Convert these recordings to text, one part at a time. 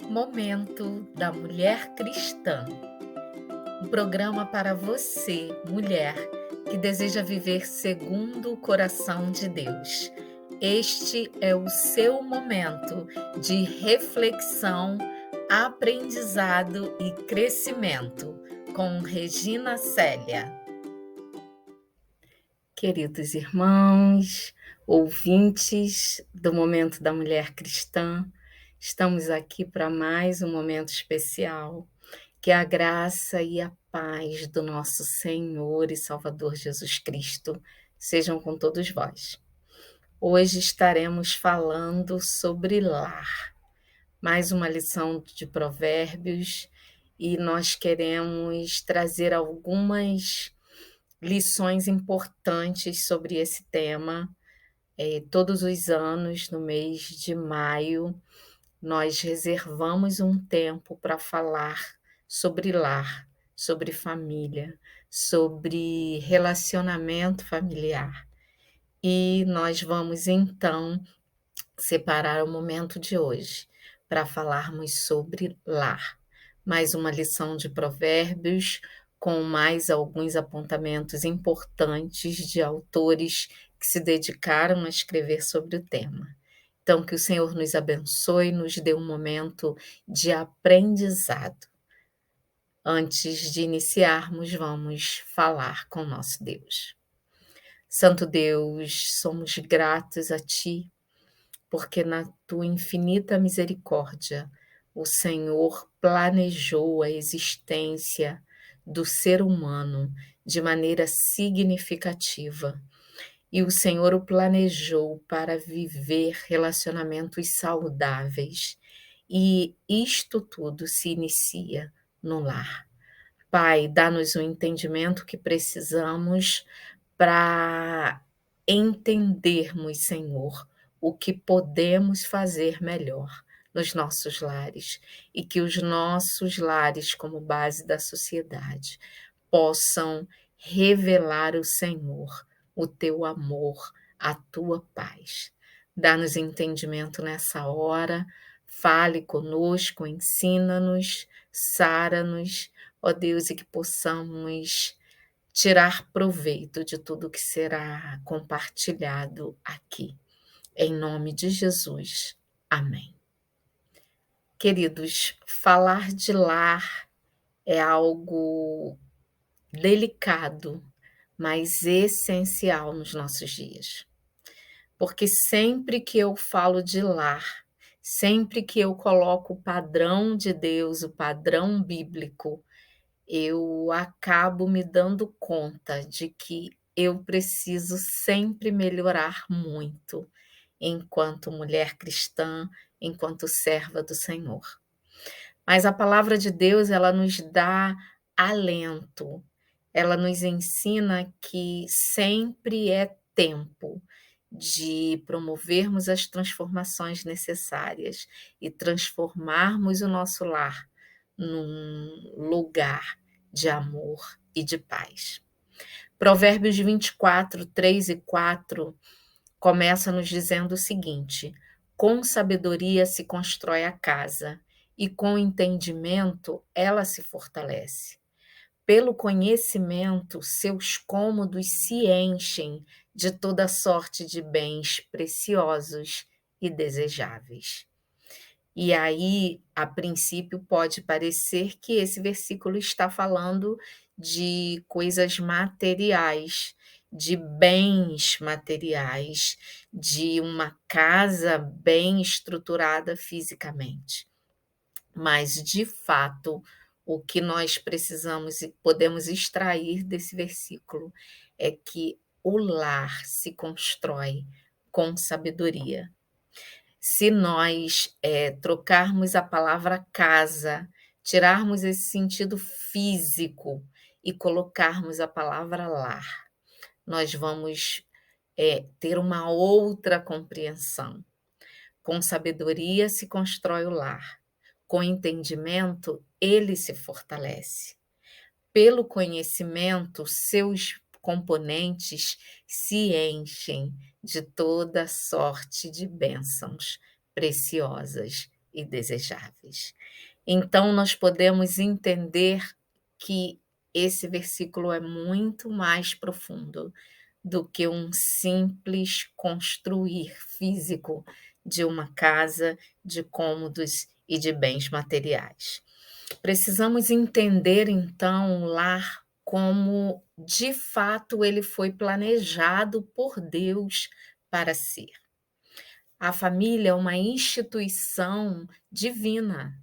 Momento da Mulher Cristã, um programa para você, mulher, que deseja viver segundo o coração de Deus. Este é o seu momento de reflexão, aprendizado e crescimento, com Regina Célia. Queridos irmãos, ouvintes do Momento da Mulher Cristã, estamos aqui para mais um momento especial. Que a graça e a paz do nosso Senhor e Salvador Jesus Cristo sejam com todos vós. Hoje estaremos falando sobre lar, mais uma lição de Provérbios, e nós queremos trazer algumas lições importantes sobre esse tema. Todos os anos, no mês de maio, nós reservamos um tempo para falar sobre lar, sobre família, sobre relacionamento familiar. E nós vamos então separar o momento de hoje para falarmos sobre lar. Mais uma lição de Provérbios, com mais alguns apontamentos importantes de autores que se dedicaram a escrever sobre o tema. Então, que o Senhor nos abençoe, nos dê um momento de aprendizado. Antes de iniciarmos, vamos falar com nosso Deus. Santo Deus, somos gratos a Ti, porque na Tua infinita misericórdia, o Senhor planejou a existência do ser humano de maneira significativa. E o Senhor o planejou para viver relacionamentos saudáveis. E isto tudo se inicia no lar. Pai, dá-nos o entendimento que precisamos para entendermos, Senhor, o que podemos fazer melhor nos nossos lares e que os nossos lares, como base da sociedade, possam revelar o Senhor, o teu amor, a tua paz. Dá-nos entendimento nessa hora, fale conosco, ensina-nos, sara-nos, ó Deus, e que possamos tirar proveito de tudo que será compartilhado aqui. Em nome de Jesus. Amém. Queridos, falar de lar é algo delicado, mas essencial nos nossos dias. Porque sempre que eu falo de lar, sempre que eu coloco o padrão de Deus, o padrão bíblico, eu acabo me dando conta de que eu preciso sempre melhorar muito, enquanto mulher cristã, enquanto serva do Senhor. Mas a palavra de Deus, ela nos dá alento, ela nos ensina que sempre é tempo de promovermos as transformações necessárias e transformarmos o nosso lar num lugar de amor e de paz. Provérbios 24, 3 e 4 começa nos dizendo o seguinte: com sabedoria se constrói a casa, e com entendimento ela se fortalece. Pelo conhecimento, seus cômodos se enchem de toda sorte de bens preciosos e desejáveis. E aí, a princípio, pode parecer que esse versículo está falando de coisas materiais, de bens materiais, de uma casa bem estruturada fisicamente. Mas, de fato, o que nós precisamos e podemos extrair desse versículo é que o lar se constrói com sabedoria. Se nós trocarmos a palavra casa, tirarmos esse sentido físico e colocarmos a palavra lar, nós vamos ter uma outra compreensão. Com sabedoria se constrói o lar, com entendimento ele se fortalece. Pelo conhecimento, seus componentes se enchem de toda sorte de bênçãos preciosas e desejáveis. Então, nós podemos entender que esse versículo é muito mais profundo do que um simples construir físico de uma casa, de cômodos e de bens materiais. Precisamos entender, então, o lar como, de fato, ele foi planejado por Deus para ser. A família é uma instituição divina.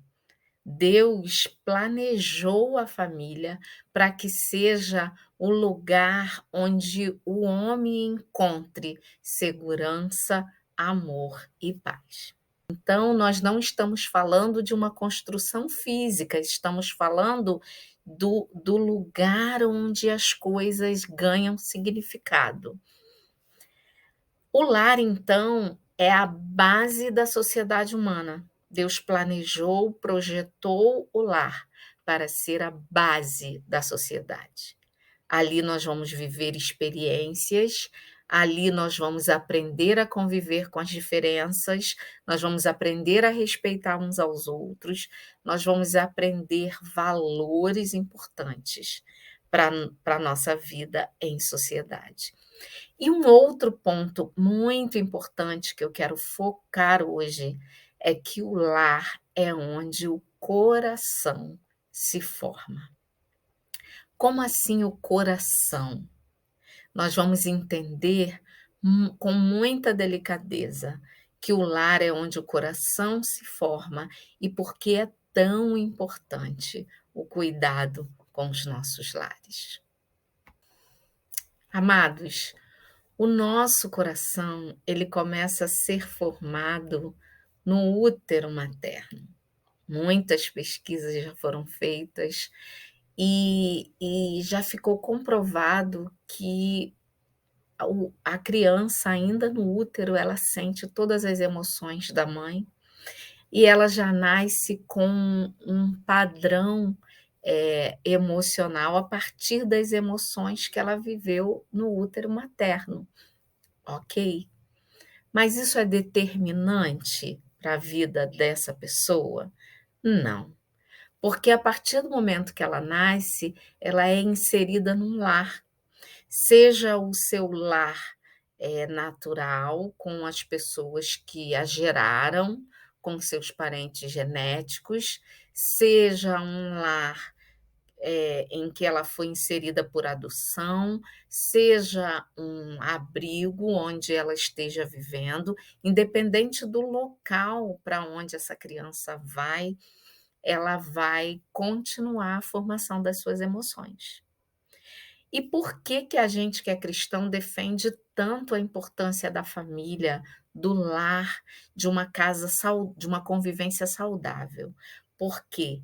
Deus planejou a família para que seja o lugar onde o homem encontre segurança, amor e paz. Então, nós não estamos falando de uma construção física, estamos falando do lugar onde as coisas ganham significado. O lar, então, é a base da sociedade humana. Deus planejou, projetou o lar para ser a base da sociedade. Ali nós vamos viver experiências, ali nós vamos aprender a conviver com as diferenças, nós vamos aprender a respeitar uns aos outros, nós vamos aprender valores importantes para a nossa vida em sociedade. E um outro ponto muito importante que eu quero focar hoje é que o lar é onde o coração se forma. Como assim o coração? Nós vamos entender com muita delicadeza que o lar é onde o coração se forma e por que é tão importante o cuidado com os nossos lares. Amados, o nosso coração, ele começa a ser formado no útero materno. Muitas pesquisas já foram feitas e já ficou comprovado que a criança, ainda no útero, ela sente todas as emoções da mãe e ela já nasce com um padrão emocional a partir das emoções que ela viveu no útero materno, ok? Mas isso é determinante para a vida dessa pessoa? Não, porque a partir do momento que ela nasce, ela é inserida num lar, seja o seu lar natural, com as pessoas que a geraram, com seus parentes genéticos, seja um lar em que ela foi inserida por adoção, seja um abrigo onde ela esteja vivendo, independente do local para onde essa criança vai, ela vai continuar a formação das suas emoções. E por que que a gente que é cristão defende tanto a importância da família, do lar, de uma casa de uma convivência saudável? Porque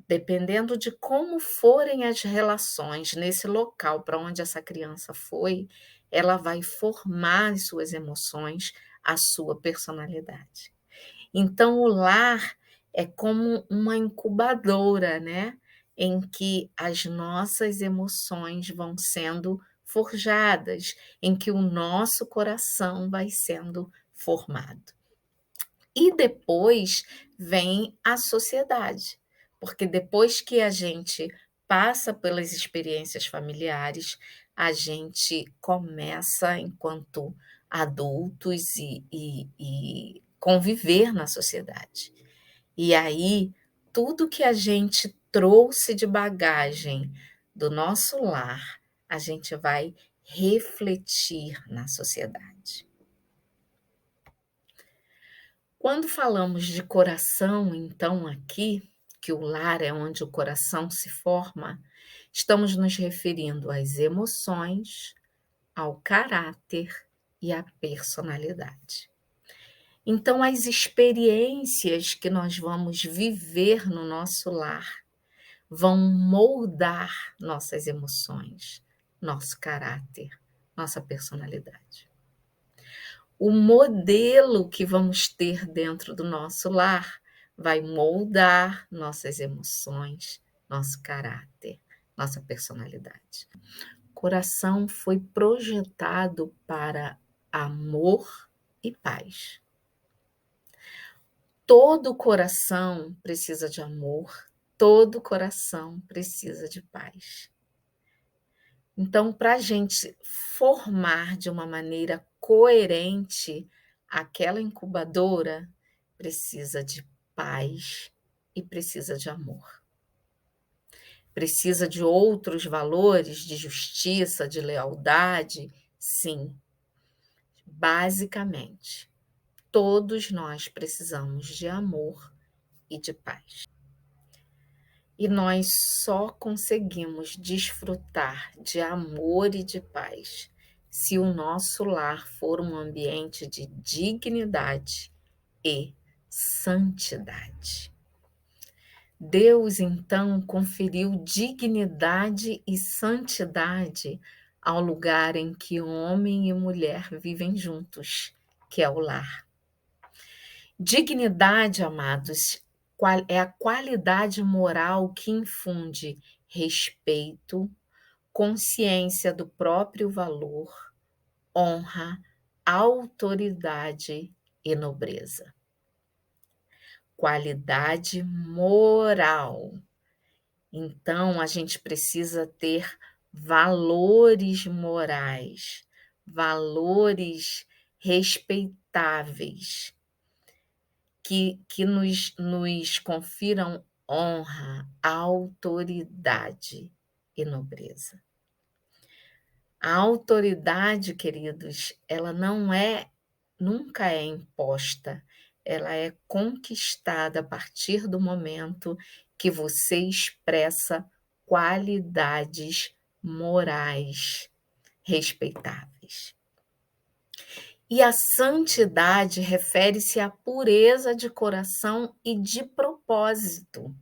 dependendo de como forem as relações nesse local para onde essa criança foi, ela vai formar as suas emoções, a sua personalidade. Então, o lar é como uma incubadora, né? Em que as nossas emoções vão sendo forjadas, em que o nosso coração vai sendo formado. E depois vem a sociedade, porque depois que a gente passa pelas experiências familiares, a gente começa, enquanto adultos, e conviver na sociedade. E aí, tudo que a gente trouxe de bagagem do nosso lar, a gente vai refletir na sociedade. Quando falamos de coração, então, aqui, que o lar é onde o coração se forma, estamos nos referindo às emoções, ao caráter e à personalidade. Então, as experiências que nós vamos viver no nosso lar vão moldar nossas emoções, nosso caráter, nossa personalidade. O modelo que vamos ter dentro do nosso lar vai moldar nossas emoções, nosso caráter, nossa personalidade. O coração foi projetado para amor e paz. Todo coração precisa de amor, todo coração precisa de paz. Então, para a gente formar de uma maneira coerente aquela incubadora, precisa de paz e precisa de amor. Precisa de outros valores, de justiça, de lealdade? Sim, basicamente, todos nós precisamos de amor e de paz. E nós só conseguimos desfrutar de amor e de paz se o nosso lar for um ambiente de dignidade e santidade. Deus, então, conferiu dignidade e santidade ao lugar em que homem e mulher vivem juntos, que é o lar. Dignidade, amados, é a qualidade moral que infunde respeito, consciência do próprio valor, honra, autoridade e nobreza. Qualidade moral. Então, a gente precisa ter valores morais, valores respeitáveis, que nos confiram honra, autoridade e nobreza. A autoridade, queridos, ela nunca é imposta, ela é conquistada a partir do momento que você expressa qualidades morais respeitáveis. E a santidade refere-se à pureza de coração e de propósito.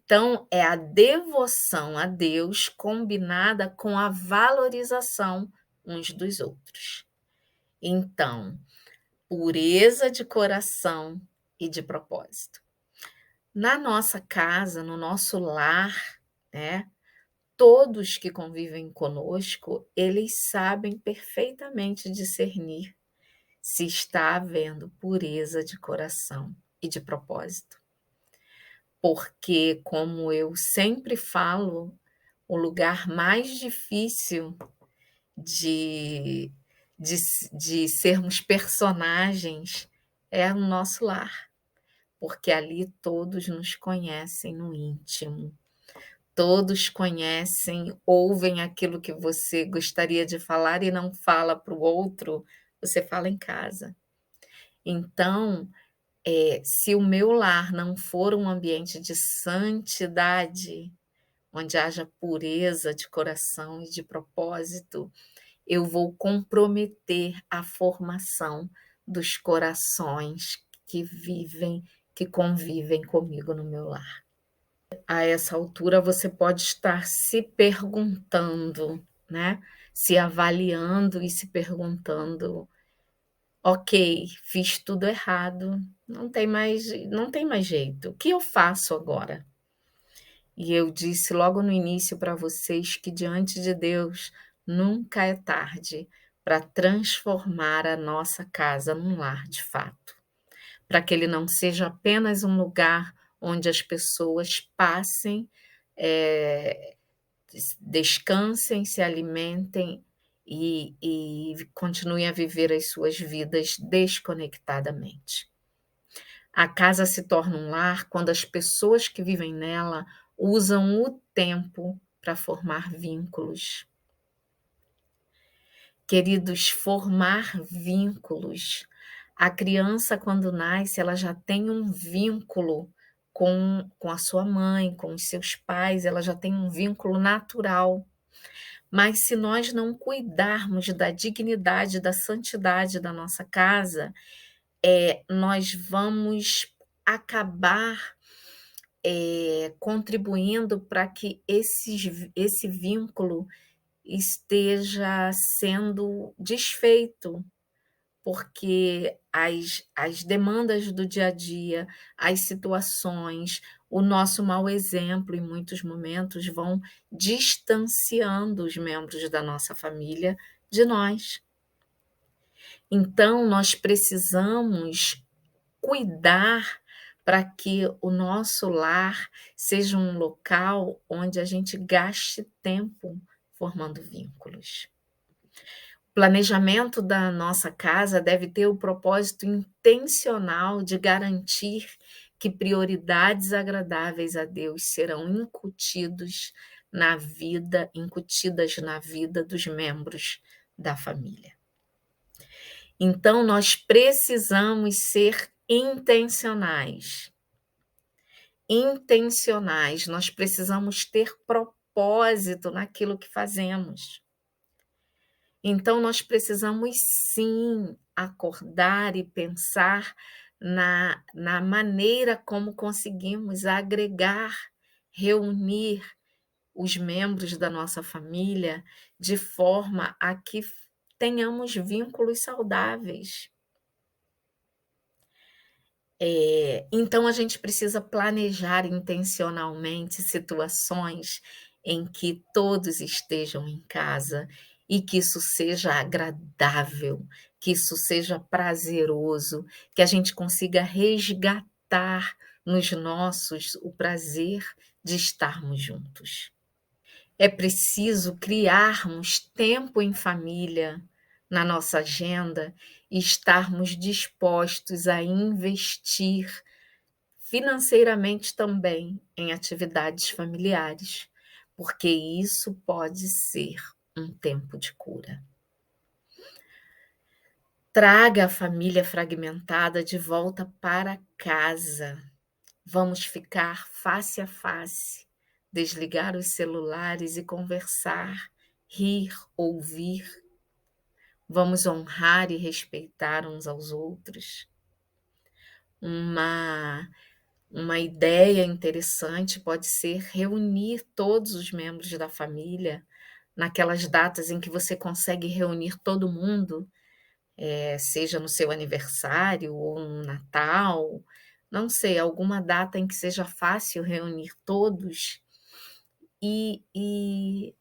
Então, é a devoção a Deus combinada com a valorização uns dos outros. Então, pureza de coração e de propósito. Na nossa casa, no nosso lar, né? Todos que convivem conosco, eles sabem perfeitamente discernir se está havendo pureza de coração e de propósito. Porque, como eu sempre falo, o lugar mais difícil de, de, de sermos personagens é o nosso lar, porque ali todos nos conhecem no íntimo. Todos conhecem, ouvem aquilo que você gostaria de falar e não fala para o outro, você fala em casa. Então, se o meu lar não for um ambiente de santidade, onde haja pureza de coração e de propósito, eu vou comprometer a formação dos corações que convivem comigo no meu lar. A essa altura você pode estar se perguntando, né? Se avaliando e se perguntando: ok, fiz tudo errado, não tem mais jeito. O que eu faço agora? E eu disse logo no início para vocês que diante de Deus nunca é tarde para transformar a nossa casa num lar de fato, para que ele não seja apenas um lugar onde as pessoas passem, descansem, se alimentem e continuem a viver as suas vidas desconectadamente. A casa se torna um lar quando as pessoas que vivem nela usam o tempo para formar vínculos. Queridos, formar vínculos. A criança, quando nasce, ela já tem um vínculo com a sua mãe, com os seus pais, ela já tem um vínculo natural. Mas se nós não cuidarmos da dignidade, da santidade da nossa casa, nós vamos acabar contribuindo para que esse vínculo esteja sendo desfeito, porque as demandas do dia a dia, as situações, o nosso mau exemplo, em muitos momentos, vão distanciando os membros da nossa família de nós. Então, nós precisamos cuidar para que o nosso lar seja um local onde a gente gaste tempo formando vínculos. O planejamento da nossa casa deve ter o propósito intencional de garantir que prioridades agradáveis a Deus serão incutidas na vida dos membros da família. Então, nós precisamos ser intencionais. Intencionais, nós precisamos ter propósito naquilo que fazemos. Então, nós precisamos sim acordar e pensar na maneira como conseguimos agregar, reunir os membros da nossa família de forma a que tenhamos vínculos saudáveis. Então a gente precisa planejar intencionalmente situações em que todos estejam em casa e que isso seja agradável, que isso seja prazeroso, que a gente consiga resgatar nos nossos o prazer de estarmos juntos. É preciso criarmos tempo em família na nossa agenda e estarmos dispostos a investir financeiramente também em atividades familiares, porque isso pode ser um tempo de cura. Traga a família fragmentada de volta para casa. Vamos ficar face a face, desligar os celulares e conversar, rir, ouvir. Vamos honrar e respeitar uns aos outros. Uma ideia interessante pode ser reunir todos os membros da família naquelas datas em que você consegue reunir todo mundo, seja no seu aniversário ou no Natal, não sei, alguma data em que seja fácil reunir todos e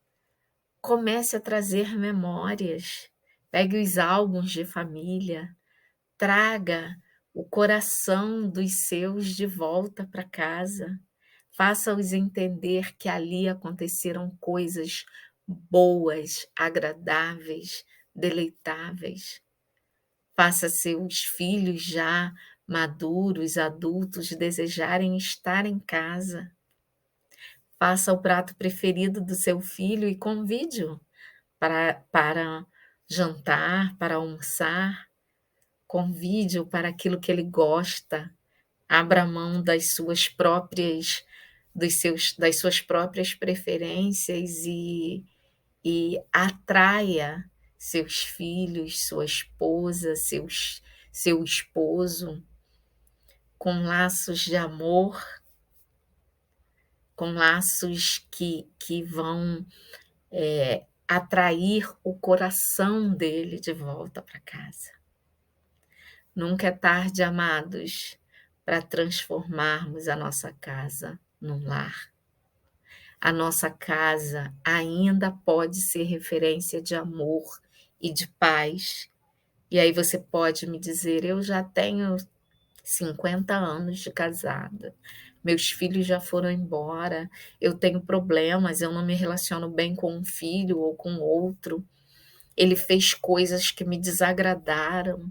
comece a trazer memórias. Pegue os álbuns de família, traga o coração dos seus de volta para casa. Faça-os entender que ali aconteceram coisas boas, agradáveis, deleitáveis. Faça seus filhos já maduros, adultos, desejarem estar em casa. Faça o prato preferido do seu filho e convide-o para jantar, para almoçar. Convide-o para aquilo que ele gosta. Abra mão das suas próprias preferências e atraia seus filhos, sua esposa, seu esposo com laços de amor, com laços que vão atrair o coração dele de volta para casa. Nunca é tarde, amados, para transformarmos a nossa casa num lar. A nossa casa ainda pode ser referência de amor e de paz. E aí você pode me dizer: eu já tenho 50 anos de casada, meus filhos já foram embora, eu tenho problemas, eu não me relaciono bem com um filho ou com outro, ele fez coisas que me desagradaram.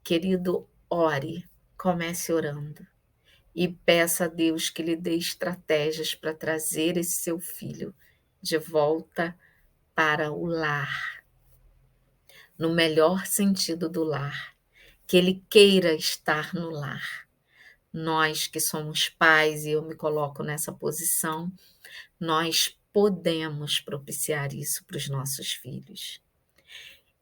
Querido, ore, comece orando e peça a Deus que lhe dê estratégias para trazer esse seu filho de volta para o lar, no melhor sentido do lar, que ele queira estar no lar. Nós que somos pais, e eu me coloco nessa posição, nós podemos propiciar isso para os nossos filhos.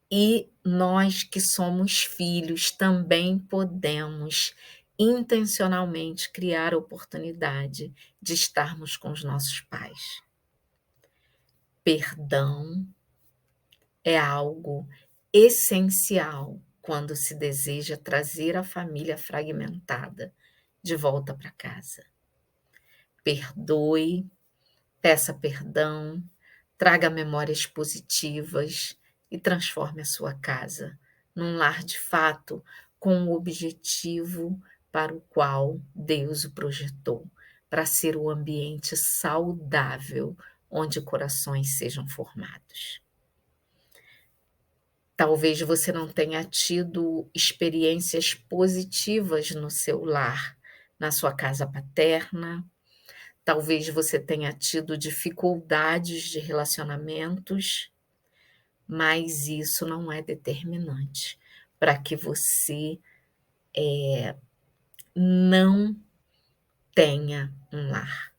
E nós que somos filhos também podemos intencionalmente criar a oportunidade de estarmos com os nossos pais. Perdão é algo essencial quando se deseja trazer a família fragmentada de volta para casa. Perdoe, peça perdão, traga memórias positivas e transforme a sua casa num lar de fato com o objetivo para o qual Deus o projetou, para ser o ambiente saudável onde corações sejam formados. Talvez você não tenha tido experiências positivas no seu lar, na sua casa paterna. Talvez você tenha tido dificuldades de relacionamentos, mas isso não é determinante para que você não tenha um lar.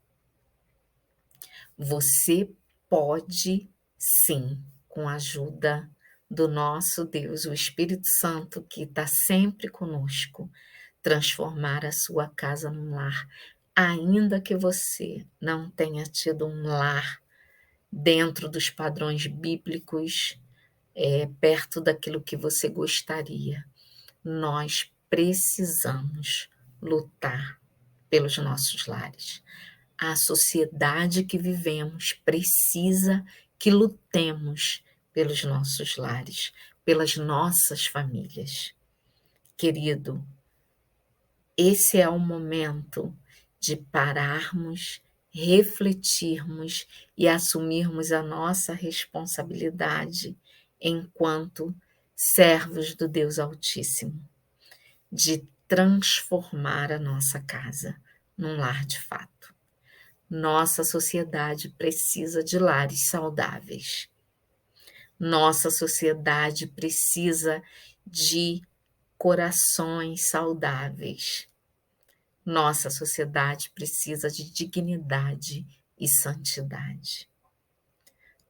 Você pode sim, com a ajuda do nosso Deus, o Espírito Santo, que está sempre conosco, transformar a sua casa num lar, ainda que você não tenha tido um lar dentro dos padrões bíblicos, perto daquilo que você gostaria. Nós precisamos lutar pelos nossos lares. A sociedade que vivemos precisa que lutemos pelos nossos lares, pelas nossas famílias. Querido, esse é o momento de pararmos, refletirmos e assumirmos a nossa responsabilidade enquanto servos do Deus Altíssimo, de transformar a nossa casa num lar de fato. Nossa sociedade precisa de lares saudáveis. Nossa sociedade precisa de corações saudáveis. Nossa sociedade precisa de dignidade e santidade.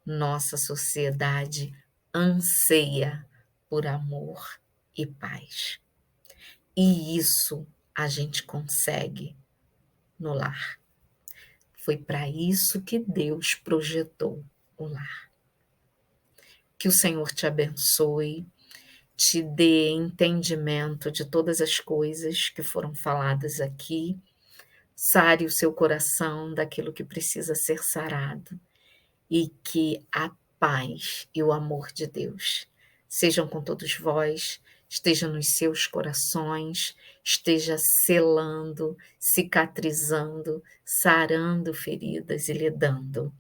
Nossa sociedade anseia por amor e paz. E isso a gente consegue no lar. Foi para isso que Deus projetou o lar. Que o Senhor te abençoe, te dê entendimento de todas as coisas que foram faladas aqui, sare o seu coração daquilo que precisa ser sarado e que a paz e o amor de Deus sejam com todos vós, esteja nos seus corações, esteja selando, cicatrizando, sarando feridas e lhe dando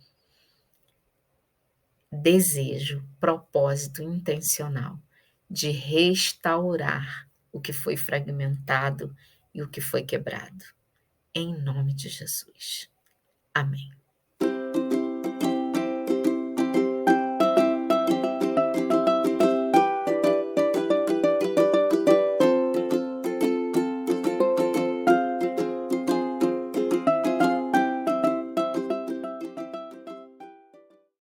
desejo, propósito intencional de restaurar o que foi fragmentado e o que foi quebrado. Em nome de Jesus. Amém.